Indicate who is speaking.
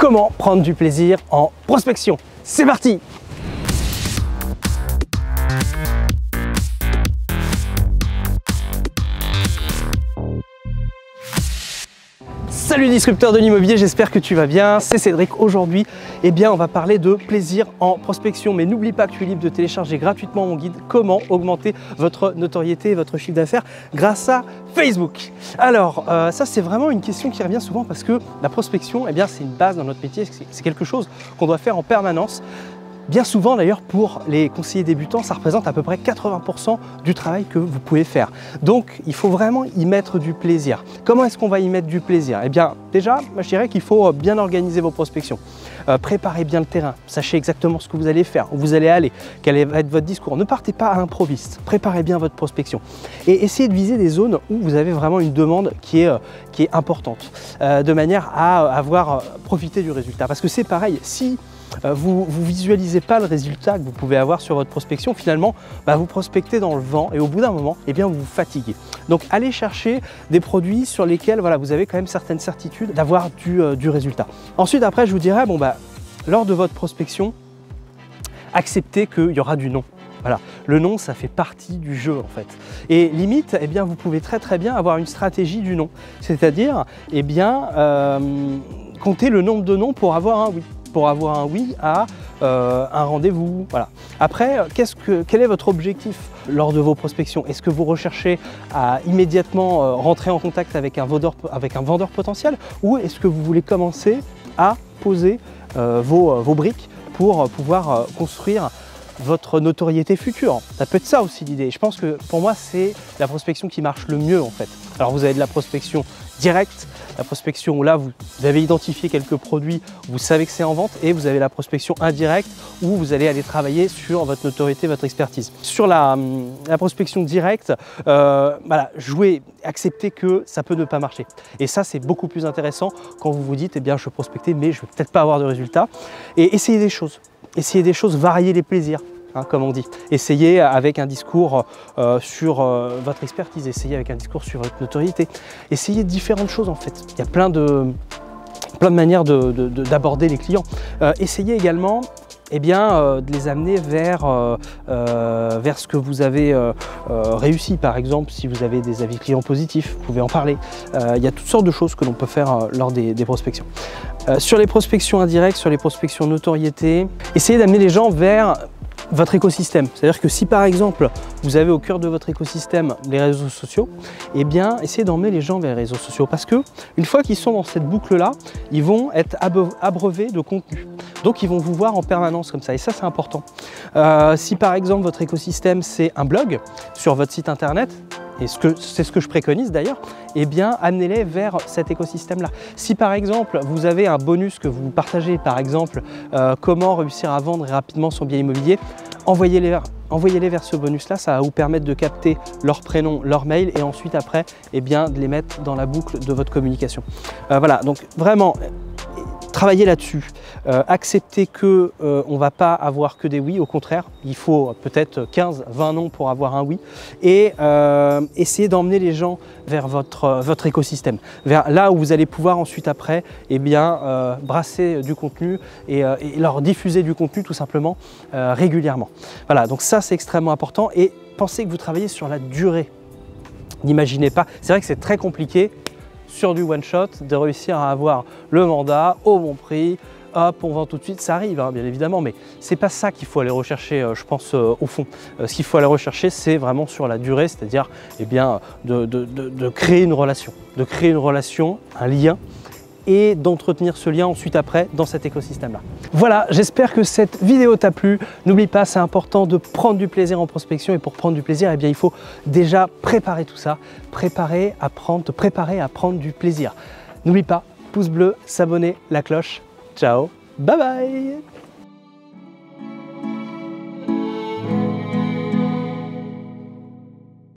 Speaker 1: comment prendre du plaisir en prospection. C'est parti! Salut disrupteur de l'immobilier, j'espère que tu vas bien, c'est Cédric. Aujourd'hui, on va parler de plaisir en prospection. Mais n'oublie pas que tu es libre de télécharger gratuitement mon guide « Comment augmenter votre notoriété et votre chiffre d'affaires grâce à Facebook ». Alors, ça c'est vraiment une question qui revient souvent parce que la prospection, c'est une base dans notre métier, c'est quelque chose qu'on doit faire en permanence. Bien souvent d'ailleurs pour les conseillers débutants, ça représente à peu près 80% du travail que vous pouvez faire. Donc il faut vraiment y mettre du plaisir. Comment est-ce qu'on va y mettre du plaisir? Déjà, je dirais qu'il faut bien organiser vos prospections. Préparez bien le terrain, sachez exactement ce que vous allez faire, où vous allez aller, quel va être votre discours. Ne partez pas à l'improviste, préparez bien votre prospection. Et essayez de viser des zones où vous avez vraiment une demande qui est importante, de manière à avoir profité du résultat. Parce que c'est pareil, si vous ne visualisez pas le résultat que vous pouvez avoir sur votre prospection, finalement, vous prospectez dans le vent et au bout d'un moment, vous vous fatiguez. Donc, allez chercher des produits sur lesquels vous avez quand même certaines certitudes d'avoir du résultat. Ensuite, après, je vous dirais, lors de votre prospection, acceptez qu'il y aura du non. Voilà, le non, ça fait partie du jeu en fait. Et limite, vous pouvez très bien avoir une stratégie du non. C'est-à-dire, compter le nombre de non pour avoir un oui. Pour avoir un oui à un rendez-vous. Voilà. Après, quel est votre objectif lors de vos prospections? Est-ce que vous recherchez à immédiatement rentrer en contact avec un vendeur potentiel, ou est-ce que vous voulez commencer à poser vos briques pour pouvoir construire votre notoriété future? Ça peut être ça aussi l'idée. Je pense que pour moi, c'est la prospection qui marche le mieux en fait. Alors vous avez de la prospection directe, la prospection où là vous avez identifié quelques produits, vous savez que c'est en vente, et vous avez la prospection indirecte où vous allez aller travailler sur votre notoriété, votre expertise. Sur la prospection directe, jouez, acceptez que ça peut ne pas marcher. Et ça, c'est beaucoup plus intéressant quand vous vous dites, je veux prospecter, mais je ne vais peut-être pas avoir de résultats. Et essayez des choses. Essayez des choses, variez les plaisirs. Comme on dit. Essayez avec un discours sur votre expertise, essayez avec un discours sur votre notoriété. Essayez différentes choses en fait. Il y a plein de manières d'aborder les clients. Essayez également de les amener vers ce que vous avez réussi. Par exemple, si vous avez des avis clients positifs, vous pouvez en parler. Il y a toutes sortes de choses que l'on peut faire lors des prospections. Sur les prospections indirectes, sur les prospections notoriété, essayez d'amener les gens vers votre écosystème. C'est-à-dire que si par exemple vous avez au cœur de votre écosystème les réseaux sociaux, essayez d'emmener les gens vers les réseaux sociaux, parce que une fois qu'ils sont dans cette boucle-là, ils vont être abreuvés de contenu. Donc ils vont vous voir en permanence comme ça, et ça c'est important. Si par exemple votre écosystème c'est un blog sur votre site internet, et c'est ce que je préconise d'ailleurs, amenez-les vers cet écosystème-là. Si par exemple vous avez un bonus que vous partagez, par exemple comment réussir à vendre rapidement son bien immobilier, envoyez-les vers ce bonus-là, ça va vous permettre de capter leur prénom, leur mail, et ensuite après, de les mettre dans la boucle de votre communication. Voilà, donc vraiment, travaillez là-dessus. Acceptez qu'on ne va pas avoir que des oui, au contraire, il faut peut-être 15, 20 non pour avoir un oui, et essayez d'emmener les gens vers votre écosystème, vers là où vous allez pouvoir ensuite après brasser du contenu et leur diffuser du contenu tout simplement régulièrement. Voilà, donc ça c'est extrêmement important, et pensez que vous travaillez sur la durée. N'imaginez pas, c'est vrai que c'est très compliqué sur du one shot de réussir à avoir le mandat au bon prix, hop, on vend tout de suite, ça arrive bien évidemment, mais c'est pas ça qu'il faut aller rechercher, je pense, au fond. Ce qu'il faut aller rechercher, c'est vraiment sur la durée, c'est-à-dire de créer une relation, un lien, et d'entretenir ce lien ensuite après dans cet écosystème-là. Voilà, j'espère que cette vidéo t'a plu. N'oublie pas, c'est important de prendre du plaisir en prospection, et pour prendre du plaisir, il faut déjà préparer tout ça, te préparer à prendre du plaisir. N'oublie pas, pouce bleu, s'abonner, la cloche. Ciao, bye bye.